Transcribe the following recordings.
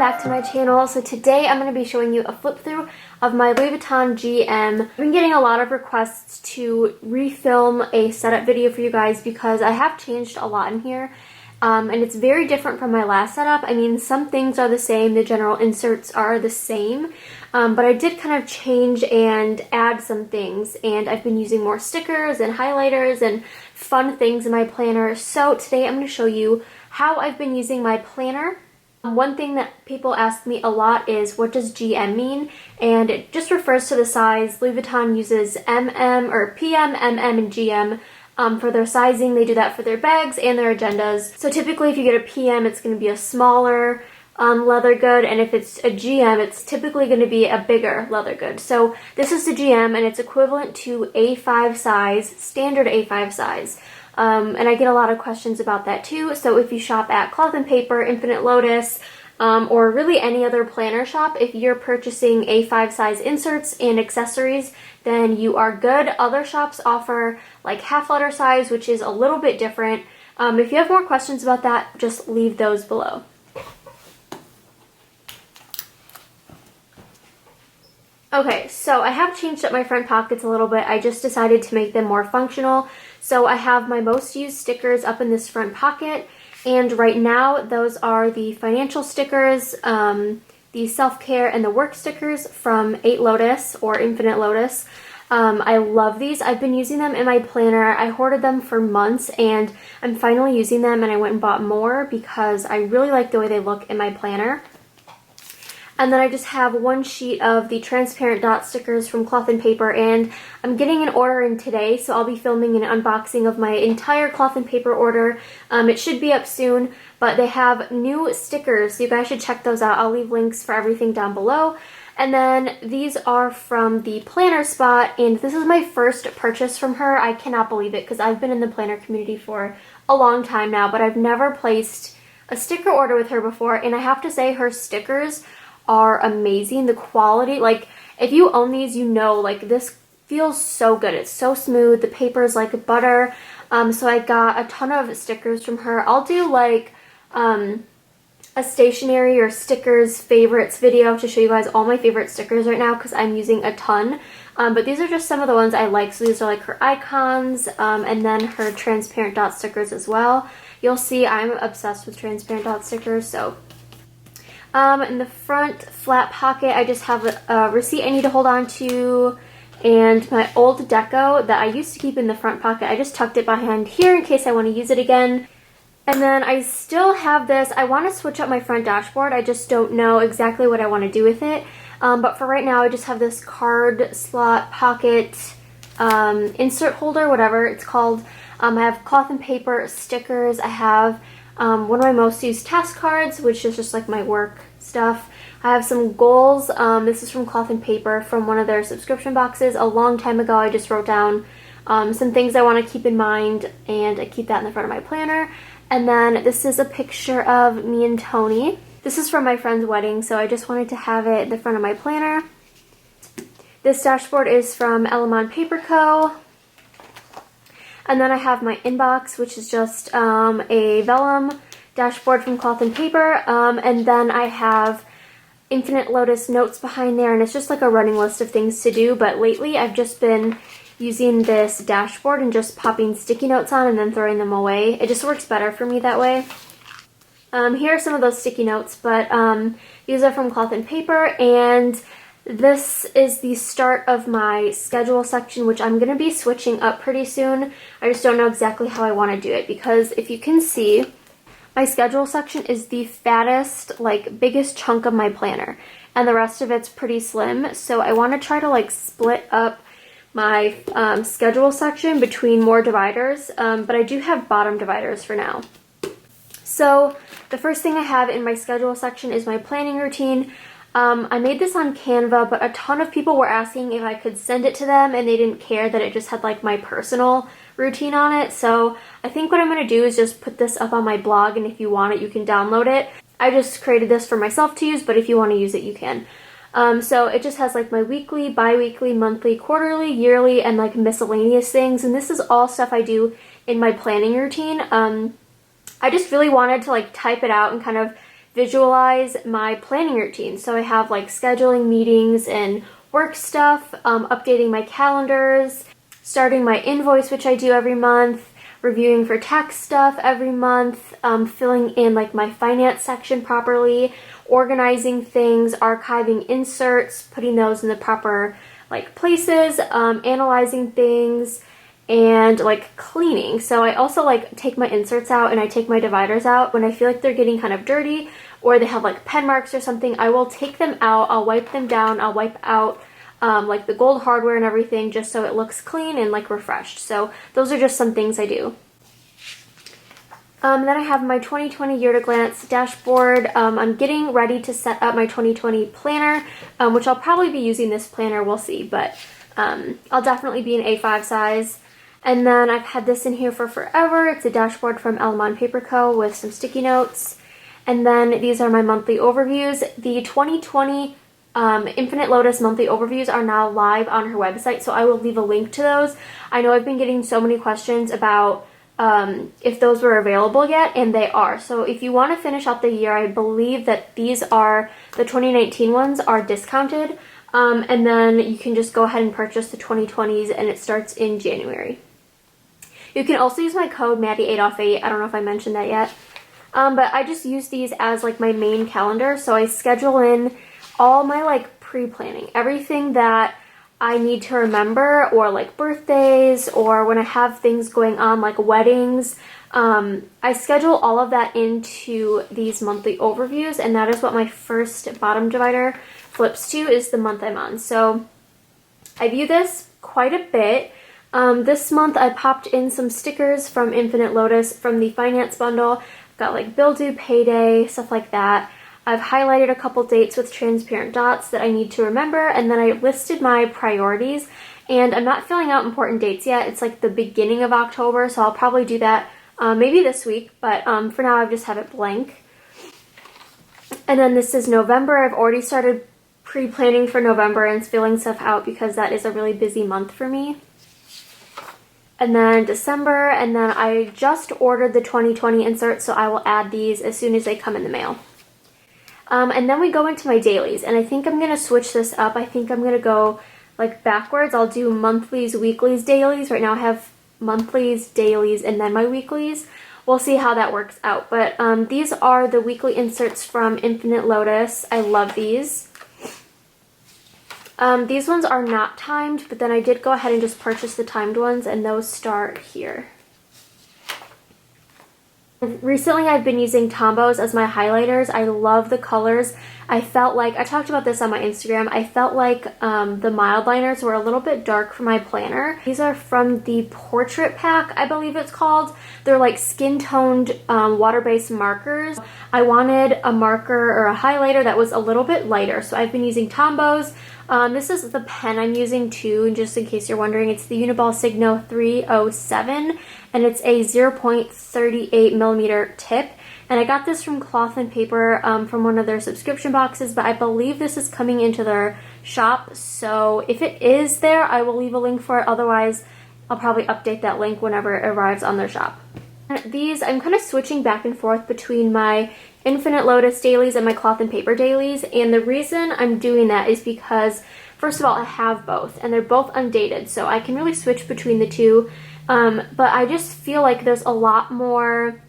back to my channel. So today I'm going to be showing you a flip through of my Louis Vuitton GM. I've been getting a lot of requests to refilm a setup video for you guys because I have changed a lot in here. And it's very different from my last setup. I mean, some things are the same, the general inserts are the same, but I did kind of change and add some things, and I've been using more stickers and highlighters and fun things in my planner. So today I'm going to show you how I've been using my planner. One thing that people ask me a lot is, what does GM mean? And it just refers to the size. Louis Vuitton uses MM or PM, MM, and GM. For their sizing. They do that for their bags and their agendas. So typically if you get a PM, it's going to be a smaller leather good, and if it's a GM, it's typically going to be a bigger leather good. So this is the GM, and it's equivalent to A5 size, standard A5 size. And I get a lot of questions about that too. So if you shop at Cloth and Paper, Infinite Lotus, or really any other planner shop, if you're purchasing A5 size inserts and accessories, then you are good. Other shops offer like half letter size, which is a little bit different. If you have more questions about that, just leave those below. Okay, so I have changed up my front pockets a little bit. I just decided to make them more functional. So I have my most used stickers up in this front pocket, and right now those are the financial stickers, the self-care, and the work stickers from 8 Lotus or Infinite Lotus. I love these. I've been using them in my planner. I hoarded them for months, and I'm finally using them, and I went and bought more because I really like the way they look in my planner. And then I just have one sheet of the transparent dot stickers from Cloth and Paper, and I'm getting an order in today, so I'll be filming an unboxing of my entire Cloth and Paper order. It should be up soon, but they have new stickers, so you guys should check those out. I'll leave links for everything down below. And then these are from the planner spot, and this is my first purchase from her. I cannot believe it because I've been in the planner community for a long time now, but I've never placed a sticker order with her before, and I have to say her stickers are amazing. The quality, like if you own these, you know, like this feels so good. It's so smooth. The paper is like butter. So I got a ton of stickers from her. I'll do like a stationery or stickers favorites video to show you guys all my favorite stickers right now because I'm using a ton. But these are just some of the ones I like. So these are like her icons, and then her transparent dot stickers as well. You'll see I'm obsessed with transparent dot stickers. So in the front flat pocket, I just have a receipt I need to hold on to, and my old deco that I used to keep in the front pocket. I just tucked it behind here in case I want to use it again. And then I still have this. I want to switch up my front dashboard. I just don't know exactly what I want to do with it. But for right now, I just have this card slot pocket insert holder, whatever it's called. I have Cloth and Paper stickers. I have one of my most used task cards, which is just like my work stuff. I have some goals. This is from Cloth and Paper from one of their subscription boxes. A long time ago, I just wrote down some things I want to keep in mind, and I keep that in the front of my planner. And then this is a picture of me and Tony. This is from my friend's wedding, so I just wanted to have it in the front of my planner. This dashboard is from Element Paper Co. And then I have my inbox, which is just a vellum dashboard from Cloth and Paper. And then I have Infinite Lotus notes behind there, and it's just like a running list of things to do. But lately I've just been using this dashboard and just popping sticky notes on and then throwing them away. It just works better for me that way. Here are some of those sticky notes, but these are from Cloth and Paper, and this is the start of my schedule section, which I'm going to be switching up pretty soon. I just don't know exactly how I want to do it, because if you can see, my schedule section is the fattest, like biggest chunk of my planner, and the rest of it's pretty slim. So I want to try to like split up my schedule section between more dividers, but I do have bottom dividers for now. So the first thing I have in my schedule section is my planning routine. I made this on Canva, but a ton of people were asking if I could send it to them, and they didn't care that it just had like my personal routine on it. So I think what I'm going to do is just put this up on my blog, and if you want it, you can download it. I just created this for myself to use, but if you want to use it, you can. So it just has like my weekly, bi-weekly, monthly, quarterly, yearly, and like miscellaneous things. And this is all stuff I do in my planning routine. I just really wanted to like type it out and kind of visualize my planning routine. So I have like scheduling meetings and work stuff, updating my calendars, starting my invoice, which I do every month, reviewing for tax stuff every month, filling in like my finance section properly, organizing things, archiving inserts, putting those in the proper like places, analyzing things, and like cleaning. So I also like take my inserts out and I take my dividers out when I feel like they're getting kind of dirty or they have like pen marks or something. I will take them out, I'll wipe them down, I'll wipe out like the gold hardware and everything just so it looks clean and like refreshed. So those are just some things I do. Then I have my 2020 year at a glance dashboard. I'm getting ready to set up my 2020 planner, which I'll probably be using this planner, we'll see, but I'll definitely be an A5 size. And then I've had this in here for forever. It's a dashboard from Elamon Paper Co. with some sticky notes. And then these are my monthly overviews. The 2020 Infinite Lotus monthly overviews are now live on her website, so I will leave a link to those. I know I've been getting so many questions about if those were available yet, and they are. So if you want to finish out the year, I believe that these are, the 2019 ones are discounted, and then you can just go ahead and purchase the 2020s, and it starts in January. You can also use my code MADY8OFF8. I don't know if I mentioned that yet, but I just use these as like my main calendar, so I schedule in all my like pre-planning, everything that I need to remember, or like birthdays, or when I have things going on like weddings. I schedule all of that into these monthly overviews, and that is what my first bottom divider flips to, is the month I'm on. So I view this quite a bit. This month I popped in some stickers from Infinite Lotus from the finance bundle. I've got like bill due, payday, stuff like that. I've highlighted a couple dates with transparent dots that I need to remember, and then I listed my priorities, and I'm not filling out important dates yet. It's like the beginning of October, so I'll probably do that maybe this week, but for now I just have it blank. And then this is November. I've already started pre-planning for November and filling stuff out because that is a really busy month for me. And then December, and then I just ordered the 2020 inserts, so I will add these as soon as they come in the mail. And then we go into my dailies, and I think I'm going to switch this up. I think I'm going to go like backwards. I'll do monthlies, weeklies, dailies. Right now I have monthlies, dailies, and then my weeklies. We'll see how that works out. But these are the weekly inserts from Infinite Lotus. I love these. These ones are not timed, but then I did go ahead and just purchase the timed ones, and those start here. Recently I've been using Tombows as my highlighters. I love the colors. I felt like, I talked about this on my Instagram, I felt like the mild liners were a little bit dark for my planner. These are from the Portrait Pack, I believe it's called. They're like skin-toned water-based markers. I wanted a marker or a highlighter that was a little bit lighter, so I've been using Tombows. This is the pen I'm using too, and just in case you're wondering, it's the Uniball Signo 307, and it's a 0.38 millimeter tip. And I got this from Cloth and Paper from one of their subscription boxes, but I believe this is coming into their shop. So if it is there, I will leave a link for it. Otherwise, I'll probably update that link whenever it arrives on their shop. And these, I'm kind of switching back and forth between my Infinite Lotus dailies and my Cloth and Paper dailies. And the reason I'm doing that is because, first of all, I have both, and they're both undated, so I can really switch between the two. But I just feel like there's a lot more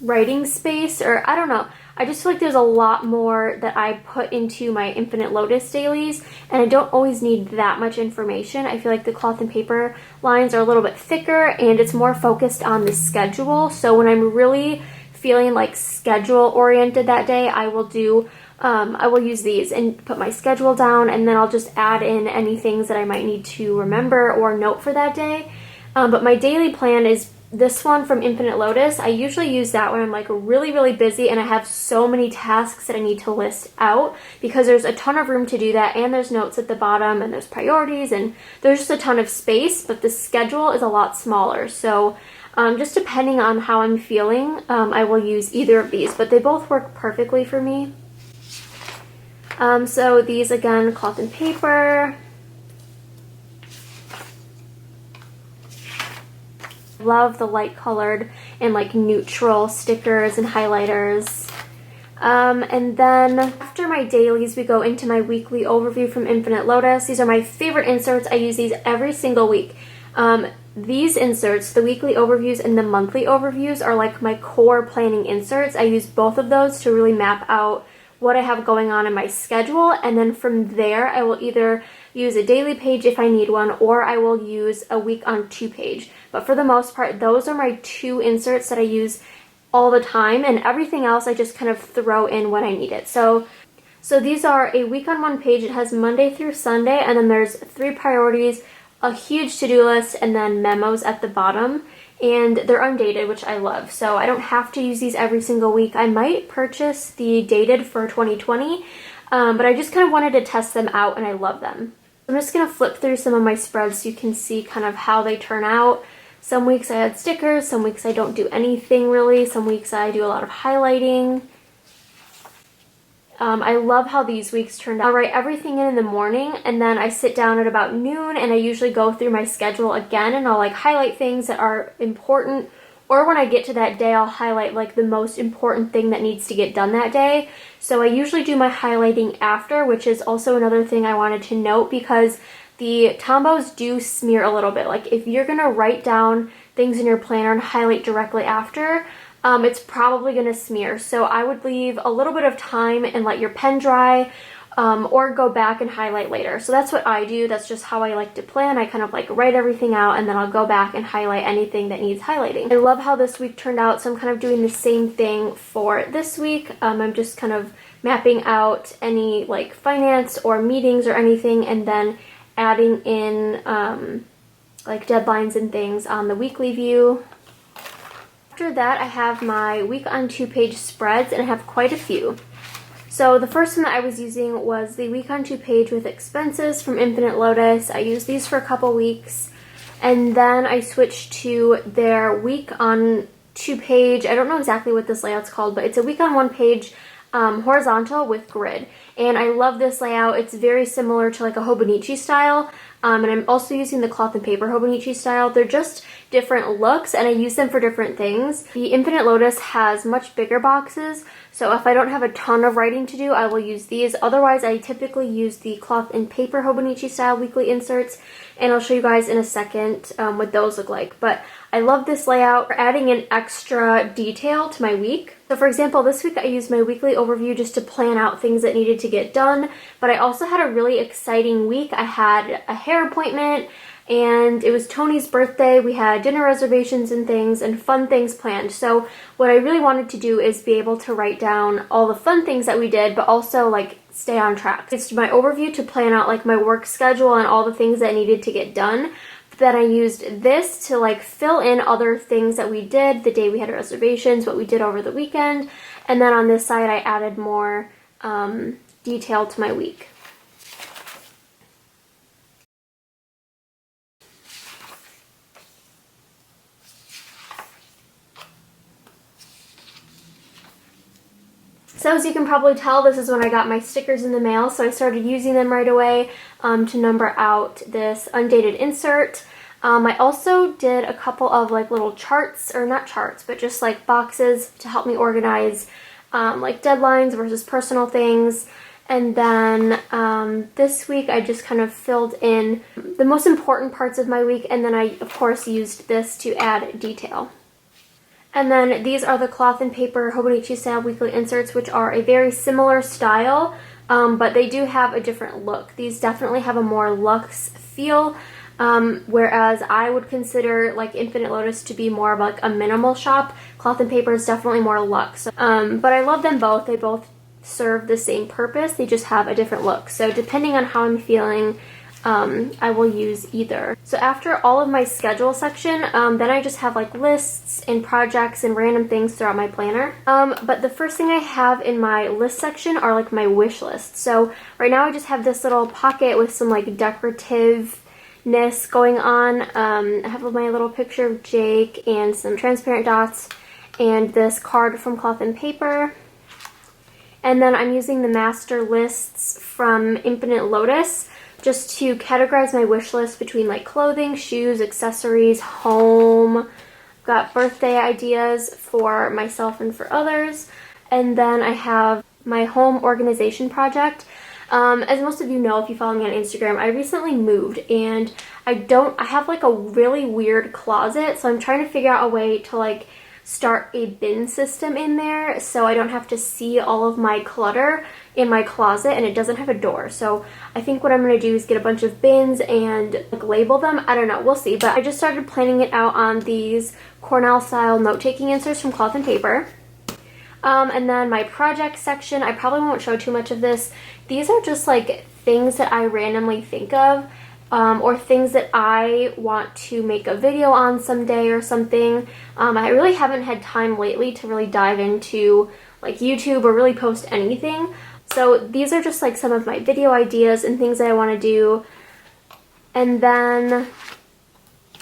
writing space, or I don't know, I just feel like there's a lot more that I put into my Infinite Lotus dailies, and I don't always need that much information. I feel like the Cloth and Paper lines are a little bit thicker, and it's more focused on the schedule. So when I'm really feeling like schedule oriented that day, I will use these and put my schedule down, and then I'll just add in any things that I might need to remember or note for that day. But my daily plan is this one from Infinite Lotus. I usually use that when I'm like really, really busy and I have so many tasks that I need to list out, because there's a ton of room to do that, and there's notes at the bottom, and there's priorities, and there's just a ton of space, but the schedule is a lot smaller. So just depending on how I'm feeling, I will use either of these, but they both work perfectly for me. So these, again, Cloth and Paper. Love the light colored and like neutral stickers and highlighters. And then after my dailies, we go into my weekly overview from Infinite Lotus. These are my favorite inserts. I use these every single week. These inserts, the weekly overviews and the monthly overviews, are like my core planning inserts. I use both of those to really map out what I have going on in my schedule, and then from there I will either use a daily page if I need one, or I will use a week on 2 page. But for the most part, those are my 2 inserts that I use all the time, and everything else I just kind of throw in when I need it. So these are a week on 1 page. It has Monday through Sunday, and then there's 3 priorities, a huge to-do list, and then memos at the bottom. And they're undated, which I love. So I don't have to use these every single week. I might purchase the dated for 2020, but I just kind of wanted to test them out, and I love them. I'm just going to flip through some of my spreads so you can see kind of how they turn out. Some weeks I add stickers, some weeks I don't do anything really, some weeks I do a lot of highlighting. I love how these weeks turned out. I write everything in the morning, and then I sit down at about noon, and I usually go through my schedule again, and I'll like highlight things that are important, or when I get to that day, I'll highlight like the most important thing that needs to get done that day. So I usually do my highlighting after, which is also another thing I wanted to note, because the Tombos do smear a little bit. Like if you're gonna write down things in your planner and highlight directly after, it's probably going to smear. So I would leave a little bit of time and let your pen dry, or go back and highlight later. So that's what I do. That's just how I like to plan. I kind of like write everything out, and then I'll go back and highlight anything that needs highlighting. I love how this week turned out, so I'm kind of doing the same thing for this week. I'm just kind of mapping out any like finance or meetings or anything, and then adding in like deadlines and things on the weekly view. After that, I have my week on 2 page spreads, and I have quite a few. So the first one that I was using was the week on 2 page with expenses from Infinite Lotus. I used these for a couple weeks, and then I switched to their week on 2 page. I don't know exactly what this layout's called, but it's a week on 1 page horizontal with grid. And I love this layout. It's very similar to like a Hobonichi style. And I'm also using the cloth and paper Hobonichi style. They're just different looks, and I use them for different things. The Infinite Lotus has much bigger boxes, so if I don't have a ton of writing to do, I will use these. Otherwise, I typically use the cloth and paper Hobonichi style weekly inserts, and I'll show you guys in a second what those look like. But I love this layout for adding an extra detail to my week. So for example, this week I used my weekly overview just to plan out things that needed to get done, but I also had a really exciting week. I had a hair appointment, and it was Tony's birthday. We had dinner reservations and things, and fun things planned. So what I really wanted to do is be able to write down all the fun things that we did, but also like stay on track. It's my overview to plan out like my work schedule and all the things that needed to get done. Then I used this to like fill in other things that we did the day we had reservations, what we did over the weekend, and then on this side I added more detail to my week. So as you can probably tell, this is when I got my stickers in the mail, so I started using them right away to number out this undated insert. I also did a couple of like little charts, or not charts, but just like boxes to help me organize like deadlines versus personal things. And then this week I just kind of filled in the most important parts of my week, and then I of course used this to add detail. And then these are the cloth and paper Hobonichi style weekly inserts, which are a very similar style, but they do have a different look. These definitely have a more luxe feel, whereas I would consider like Infinite Lotus to be more of like a minimal shop. Cloth and paper is definitely more luxe. But I love them both. They both serve the same purpose. They just have a different look. So depending on how I'm feeling, I will use either. So after all of my schedule section, then I just have like lists and projects and random things throughout my planner. But the first thing I have in my list section are like my wish lists. So right now I just have this little pocket with some like decorativeness going on. I have my little picture of Jake and some transparent dots and this card from Cloth and Paper. And then I'm using the master lists from Infinite Lotus just to categorize my wish list between like clothing, shoes, accessories, home. Got birthday ideas for myself and for others. And then I have my home organization project. As most of you know, if you follow me on Instagram, I recently moved and I have like a really weird closet, so I'm trying to figure out a way to like start a bin system in there so I don't have to see all of my clutter in my closet, and it doesn't have a door. So I think what I'm going to do is get a bunch of bins and like label them. I don't know, we'll see. But I just started planning it out on these Cornell style note-taking inserts from Cloth and Paper. And then my project section, I probably won't show too much of this. These are just like things that I randomly think of, or things that I want to make a video on someday or something. I really haven't had time lately to really dive into like YouTube or really post anything. So these are just like some of my video ideas and things that I want to do. And then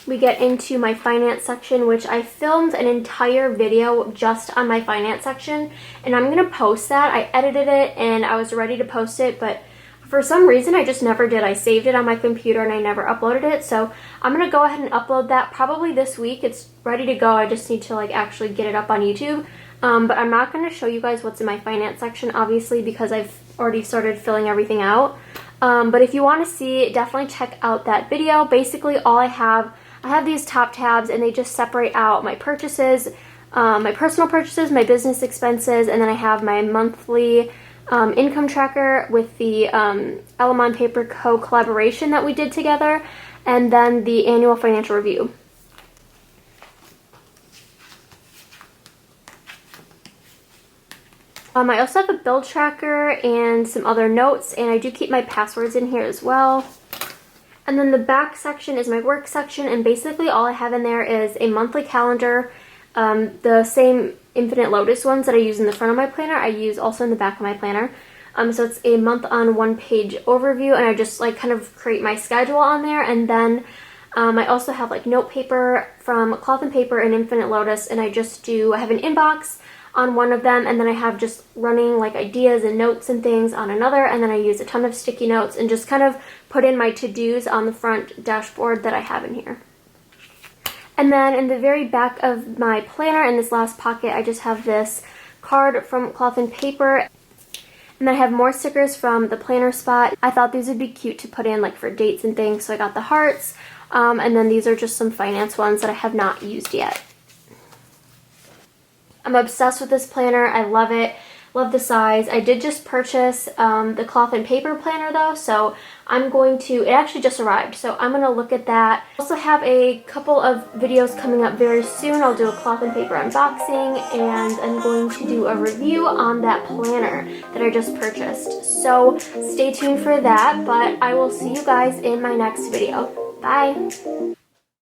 we get into my finance section, which I filmed an entire video just on my finance section, and I'm going to post that. I edited it and I was ready to post it, but for some reason I just never did. I saved it on my computer and I never uploaded it, so I'm going to go ahead and upload that probably this week. It's ready to go. I just need to like actually get it up on YouTube. But I'm not going to show you guys what's in my finance section, obviously, because I've already started filling everything out. But if you want to see, definitely check out that video. Basically, all I have these top tabs, and they just separate out my purchases, my personal purchases, my business expenses, and then I have my monthly income tracker with the Element Paper Co. collaboration that we did together, and then the annual financial review. I also have a bill tracker and some other notes, and I do keep my passwords in here as well. And then the back section is my work section, and basically all I have in there is a monthly calendar. The same Infinite Lotus ones that I use in the front of my planner, I use also in the back of my planner. So it's a month on one-page overview, and I just like kind of create my schedule on there. And then I also have like note paper from Cloth and Paper and Infinite Lotus, and I have an inbox on one of them, and then I have just running like ideas and notes and things on another, and then I use a ton of sticky notes and just kind of put in my to-dos on the front dashboard that I have in here. And then in the very back of my planner, in this last pocket, I just have this card from Cloth and Paper, and then I have more stickers from the planner spot. I thought these would be cute to put in like for dates and things, so I got the hearts, and then these are just some finance ones that I have not used yet. I'm obsessed with this planner. I love it. Love the size. I did just purchase the Cloth and Paper planner though, so it actually just arrived, so I'm going to look at that. I also have a couple of videos coming up very soon. I'll do a Cloth and Paper unboxing, and I'm going to do a review on that planner that I just purchased. So stay tuned for that, but I will see you guys in my next video. Bye!